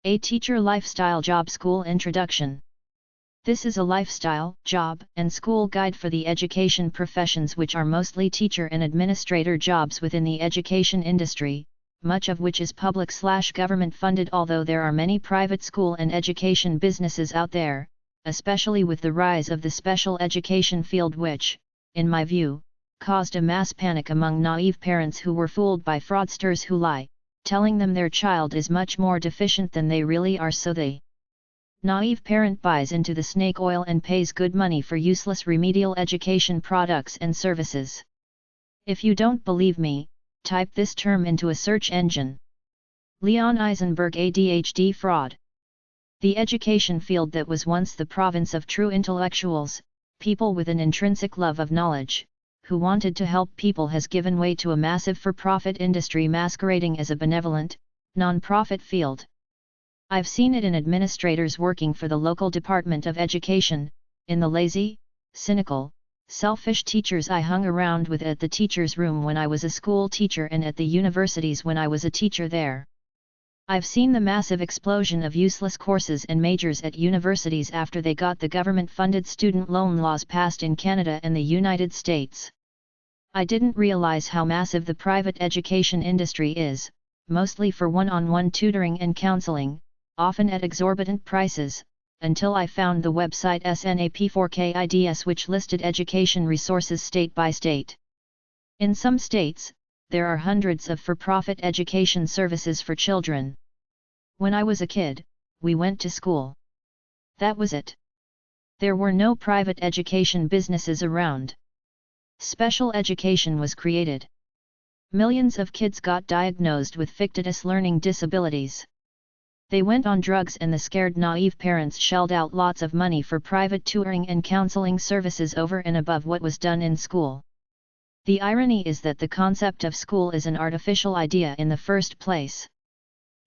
A Teacher Lifestyle Job School Introduction. This is a lifestyle, job, and school guide for the education professions, which are mostly teacher and administrator jobs within the education industry, much of which is public/government funded, although there are many private school and education businesses out there, especially with the rise of the special education field, which, in my view, caused a mass panic among naive parents who were fooled by fraudsters who lie, telling them their child is much more deficient than they really are, so the naive parent buys into the snake oil and pays good money for useless remedial education products and services. If you don't believe me, type this term into a search engine. Leon Eisenberg ADHD fraud. The education field that was once the province of true intellectuals, people with an intrinsic love of knowledge, who wanted to help people, has given way to a massive for-profit industry masquerading as a benevolent, non-profit field. I've seen it in administrators working for the local Department of Education, in the lazy, cynical, selfish teachers I hung around with at the teacher's room when I was a school teacher, and at the universities when I was a teacher there. I've seen the massive explosion of useless courses and majors at universities after they got the government-funded student loan laws passed in Canada and the United States. I didn't realize how massive the private education industry is, mostly for one-on-one tutoring and counseling, often at exorbitant prices, until I found the website SNAP4KIDS, which listed education resources state by state. In some states, there are hundreds of for-profit education services for children. When I was a kid, we went to school. That was it. There were no private education businesses around. Special education was created. Millions of kids got diagnosed with fictitious learning disabilities. They went on drugs, and the scared naive parents shelled out lots of money for private tutoring and counseling services over and above what was done in school. The irony is that the concept of school is an artificial idea in the first place.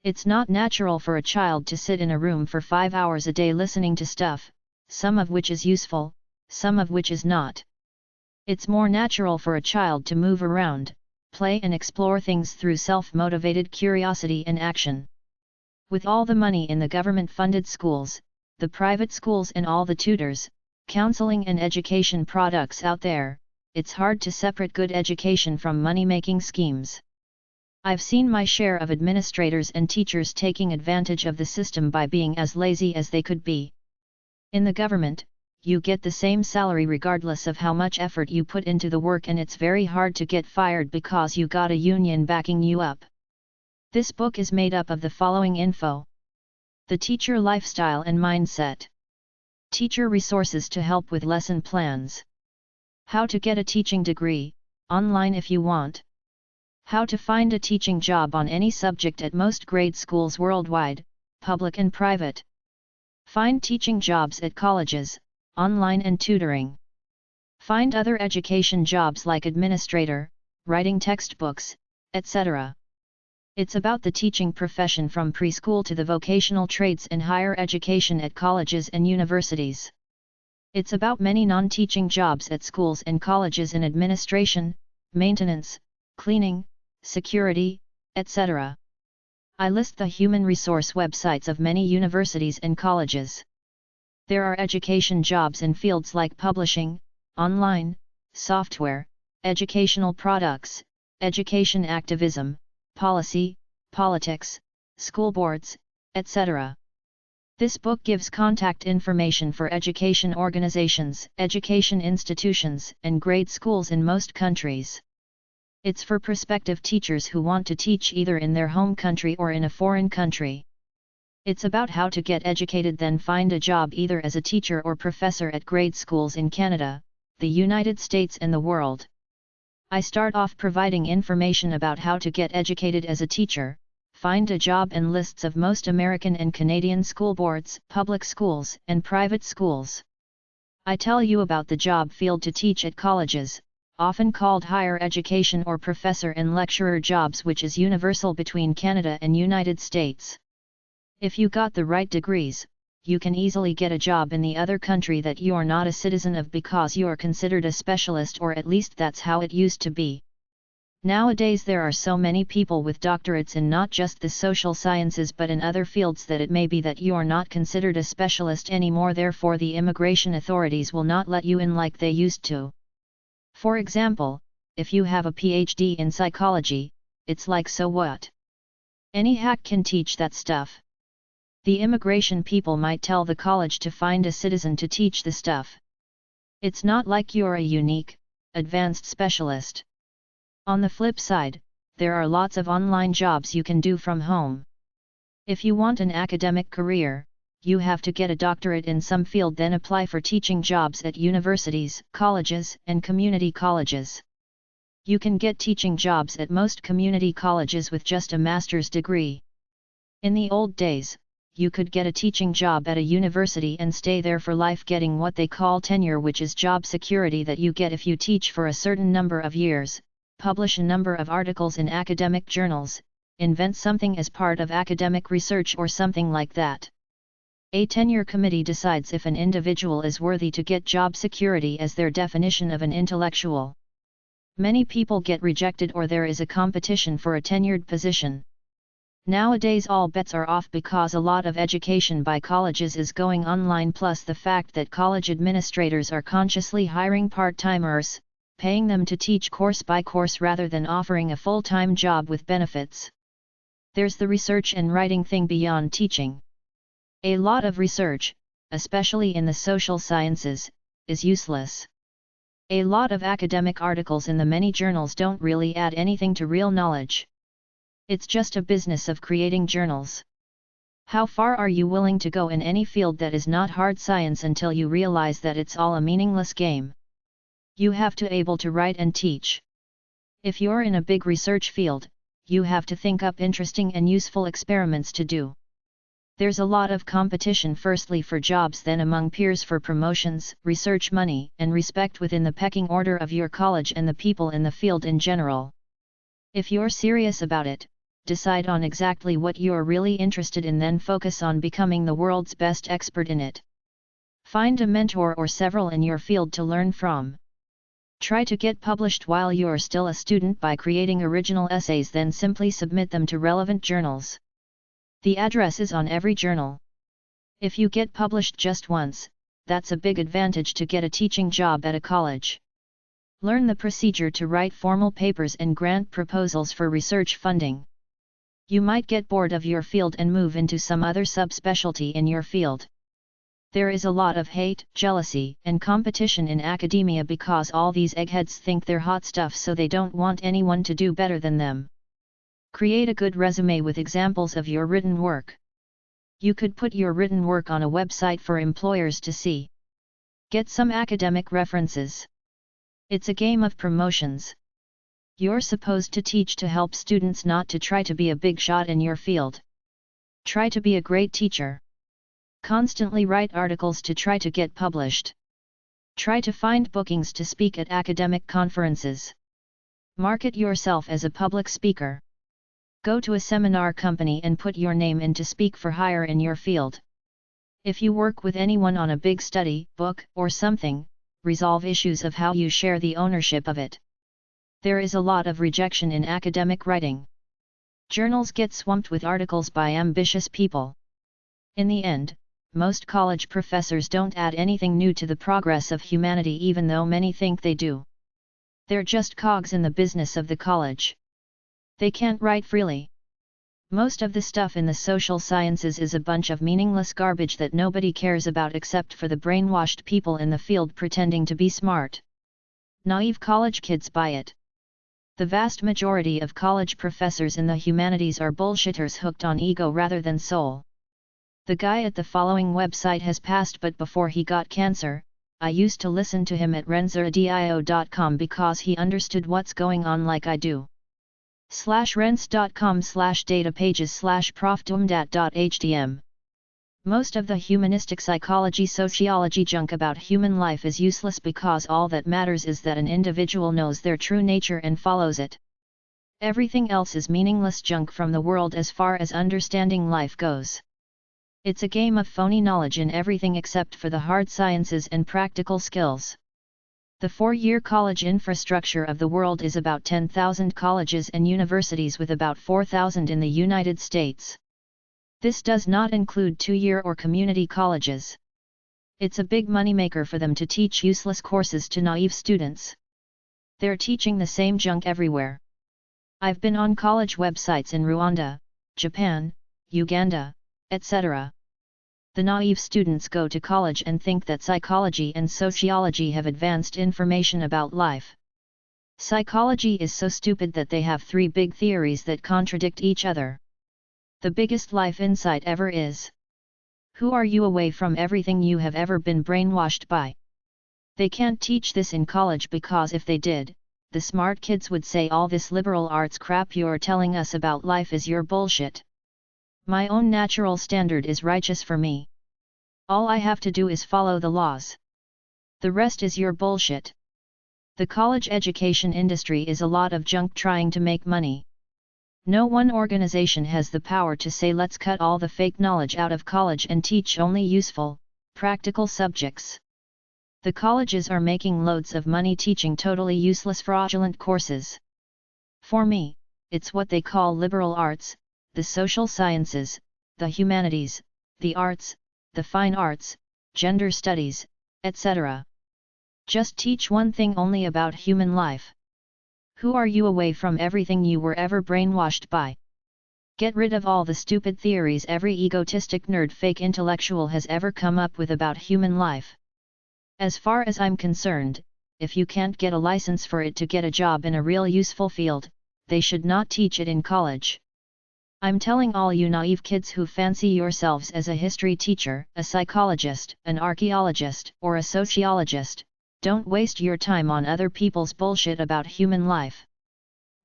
It's not natural for a child to sit in a room for 5 hours a day listening to stuff, some of which is useful, some of which is not. It's more natural for a child to move around, play and explore things through self-motivated curiosity and action. With all the money in the government-funded schools, the private schools, and all the tutors, counseling and education products out there, it's hard to separate good education from money-making schemes. I've seen my share of administrators and teachers taking advantage of the system by being as lazy as they could be. In the government, you get the same salary regardless of how much effort you put into the work, and it's very hard to get fired because you got a union backing you up. This book is made up of the following info: the teacher lifestyle and mindset, teacher resources to help with lesson plans, how to get a teaching degree, online if you want, how to find a teaching job on any subject at most grade schools worldwide, public and private, find teaching jobs at colleges, online and tutoring, find other education jobs like administrator, writing textbooks, etc. It's about the teaching profession from preschool to the vocational trades and higher education at colleges and universities. It's about many non-teaching jobs at schools and colleges in administration, maintenance, cleaning, security, etc. I list the human resource websites of many universities and colleges. There are education jobs in fields like publishing, online, software, educational products, education activism, policy, politics, school boards, etc. This book gives contact information for education organizations, education institutions, and grade schools in most countries. It's for prospective teachers who want to teach either in their home country or in a foreign country. It's about how to get educated, then find a job either as a teacher or professor at grade schools in Canada, the United States, and the world. I start off providing information about how to get educated as a teacher, find a job, and lists of most American and Canadian school boards, public schools, and private schools. I tell you about the job field to teach at colleges, often called higher education or professor and lecturer jobs, which is universal between Canada and United States. If you got the right degrees, you can easily get a job in the other country that you're not a citizen of because you're considered a specialist, or at least that's how it used to be. Nowadays there are so many people with doctorates in not just the social sciences but in other fields that it may be that you're not considered a specialist anymore, therefore the immigration authorities will not let you in like they used to. For example, if you have a PhD in psychology, it's like, so what? Any hack can teach that stuff. The immigration people might tell the college to find a citizen to teach the stuff. It's not like you're a unique, advanced specialist. On the flip side, there are lots of online jobs you can do from home. If you want an academic career, you have to get a doctorate in some field, then apply for teaching jobs at universities, colleges, and community colleges. You can get teaching jobs at most community colleges with just a master's degree. In the old days, you could get a teaching job at a university and stay there for life, getting what they call tenure, which is job security that you get if you teach for a certain number of years, publish a number of articles in academic journals, invent something as part of academic research or something like that. A tenure committee decides if an individual is worthy to get job security as their definition of an intellectual. Many people get rejected or there is a competition for a tenured position. Nowadays all bets are off because a lot of education by colleges is going online, plus the fact that college administrators are consciously hiring part-timers, paying them to teach course by course rather than offering a full-time job with benefits. There's the research and writing thing beyond teaching. A lot of research, especially in the social sciences, is useless. A lot of academic articles in the many journals don't really add anything to real knowledge. It's just a business of creating journals. How far are you willing to go in any field that is not hard science until you realize that it's all a meaningless game? You have to be able to write and teach. If you're in a big research field, you have to think up interesting and useful experiments to do. There's a lot of competition, firstly for jobs, then among peers for promotions, research money, and respect within the pecking order of your college and the people in the field in general. If you're serious about it, decide on exactly what you're really interested in, then focus on becoming the world's best expert in it. Find a mentor or several in your field to learn from. Try to get published while you're still a student by creating original essays, then simply submit them to relevant journals. The address is on every journal. If you get published just once, that's a big advantage to get a teaching job at a college. Learn the procedure to write formal papers and grant proposals for research funding. You might get bored of your field and move into some other subspecialty in your field. There is a lot of hate, jealousy, and competition in academia because all these eggheads think they're hot stuff, so they don't want anyone to do better than them. Create a good resume with examples of your written work. You could put your written work on a website for employers to see. Get some academic references. It's a game of promotions. You're supposed to teach to help students, not to try to be a big shot in your field. Try to be a great teacher. Constantly write articles to try to get published. Try to find bookings to speak at academic conferences. Market yourself as a public speaker. Go to a seminar company and put your name in to speak for hire in your field. If you work with anyone on a big study, book, or something, resolve issues of how you share the ownership of it. There is a lot of rejection in academic writing. Journals get swamped with articles by ambitious people. In the end, most college professors don't add anything new to the progress of humanity, even though many think they do. They're just cogs in the business of the college. They can't write freely. Most of the stuff in the social sciences is a bunch of meaningless garbage that nobody cares about except for the brainwashed people in the field pretending to be smart. Naive college kids buy it. The vast majority of college professors in the humanities are bullshitters hooked on ego rather than soul. The guy at the following website has passed, but before he got cancer, I used to listen to him at renzradio.com because he understood what's going on like I do. /renz.com/datapages/profdumdat.htm. Most of the humanistic psychology sociology junk about human life is useless because all that matters is that an individual knows their true nature and follows it. Everything else is meaningless junk from the world as far as understanding life goes. It's a game of phony knowledge in everything except for the hard sciences and practical skills. The 4-year college infrastructure of the world is about 10,000 colleges and universities with about 4,000 in the United States. This does not include 2-year or community colleges. It's a big moneymaker for them to teach useless courses to naive students. They're teaching the same junk everywhere. I've been on college websites in Rwanda, Japan, Uganda, etc. The naive students go to college and think that psychology and sociology have advanced information about life. Psychology is so stupid that they have 3 big theories that contradict each other. The biggest life insight ever is: who are you away from everything you have ever been brainwashed by? They can't teach this in college because if they did, the smart kids would say all this liberal arts crap you're telling us about life is your bullshit. My own natural standard is righteous for me. All I have to do is follow the laws. The rest is your bullshit. The college education industry is a lot of junk trying to make money. No one organization has the power to say let's cut all the fake knowledge out of college and teach only useful, practical subjects. The colleges are making loads of money teaching totally useless fraudulent courses. For me, it's what they call liberal arts, the social sciences, the humanities, the arts, the fine arts, gender studies, etc. Just teach one thing only about human life. Who are you away from everything you were ever brainwashed by? Get rid of all the stupid theories every egotistic nerd fake intellectual has ever come up with about human life. As far as I'm concerned, if you can't get a license for it to get a job in a real useful field, they should not teach it in college. I'm telling all you naive kids who fancy yourselves as a history teacher, a psychologist, an archaeologist, or a sociologist, don't waste your time on other people's bullshit about human life.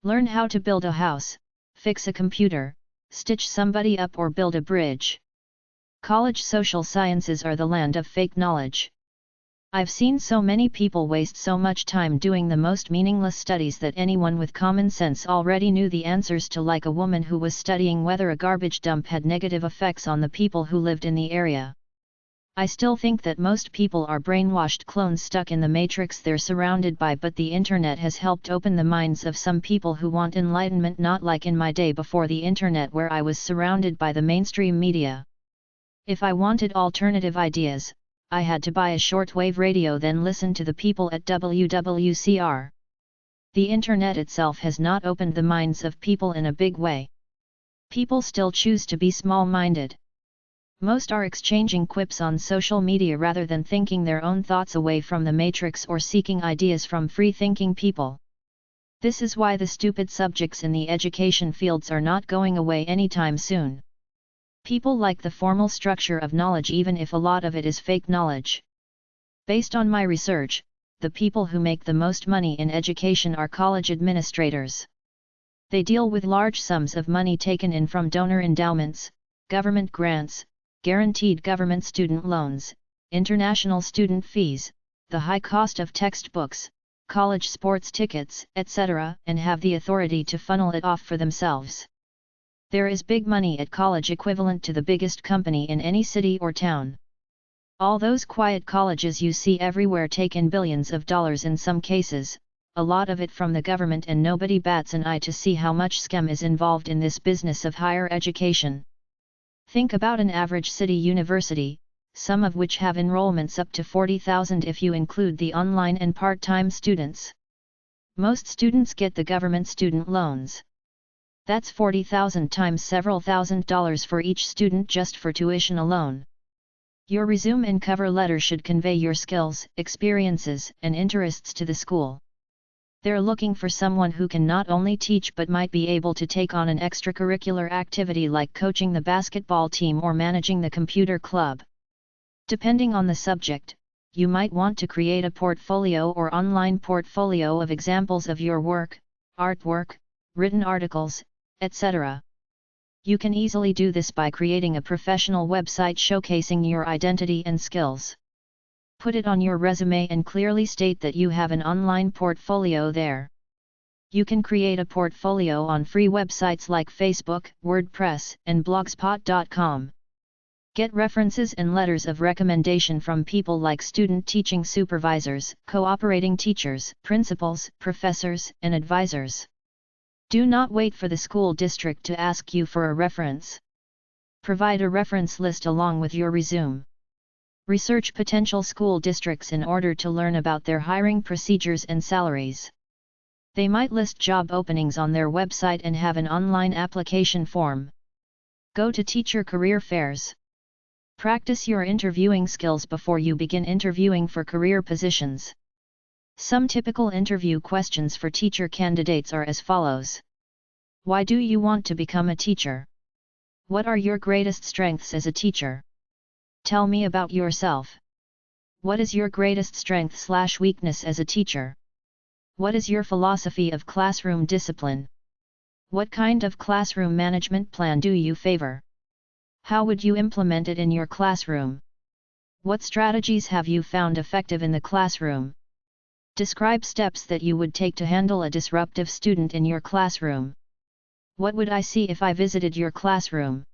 Learn how to build a house, fix a computer, stitch somebody up or build a bridge. College social sciences are the land of fake knowledge. I've seen so many people waste so much time doing the most meaningless studies that anyone with common sense already knew the answers to, like a woman who was studying whether a garbage dump had negative effects on the people who lived in the area. I still think that most people are brainwashed clones stuck in the matrix they're surrounded by, but the internet has helped open the minds of some people who want enlightenment, not like in my day before the internet where I was surrounded by the mainstream media. If I wanted alternative ideas, I had to buy a shortwave radio, then listen to the people at WWCR. The internet itself has not opened the minds of people in a big way. People still choose to be small-minded. Most are exchanging quips on social media rather than thinking their own thoughts away from the matrix or seeking ideas from free-thinking people. This is why the stupid subjects in the education fields are not going away anytime soon. People like the formal structure of knowledge even if a lot of it is fake knowledge. Based on my research, the people who make the most money in education are college administrators. They deal with large sums of money taken in from donor endowments, government grants, guaranteed government student loans, international student fees, the high cost of textbooks, college sports tickets, etc., and have the authority to funnel it off for themselves. There is big money at college equivalent to the biggest company in any city or town. All those quiet colleges you see everywhere take in billions of dollars in some cases, a lot of it from the government, and nobody bats an eye to see how much scam is involved in this business of higher education. Think about an average city university, some of which have enrollments up to 40,000 if you include the online and part-time students. Most students get the government student loans. That's 40,000 times several $1,000s for each student just for tuition alone. Your resume and cover letter should convey your skills, experiences, and interests to the school. They're looking for someone who can not only teach but might be able to take on an extracurricular activity like coaching the basketball team or managing the computer club. Depending on the subject, you might want to create a portfolio or online portfolio of examples of your work, artwork, written articles, etc. You can easily do this by creating a professional website showcasing your identity and skills. Put it on your resume and clearly state that you have an online portfolio there. You can create a portfolio on free websites like Facebook, WordPress, and blogspot.com. Get references and letters of recommendation from people like student teaching supervisors, cooperating teachers, principals, professors, and advisors. Do not wait for the school district to ask you for a reference. Provide a reference list along with your resume. Research potential school districts in order to learn about their hiring procedures and salaries. They might list job openings on their website and have an online application form. Go to teacher career fairs. Practice your interviewing skills before you begin interviewing for career positions. Some typical interview questions for teacher candidates are as follows. Why do you want to become a teacher? What are your greatest strengths as a teacher? Tell me about yourself. What is your greatest strength/weakness as a teacher? What is your philosophy of classroom discipline? What kind of classroom management plan do you favor? How would you implement it in your classroom? What strategies have you found effective in the classroom? Describe steps that you would take to handle a disruptive student in your classroom. What would I see if I visited your classroom?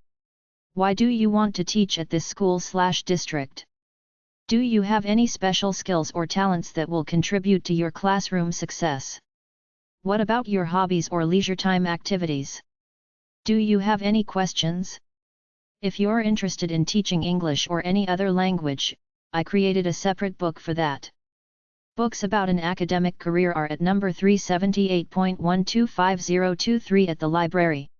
Why do you want to teach at this school/district? Do you have any special skills or talents that will contribute to your classroom success? What about your hobbies or leisure time activities? Do you have any questions? If you're interested in teaching English or any other language, I created a separate book for that. Books about an academic career are at number 378.125023 at the library.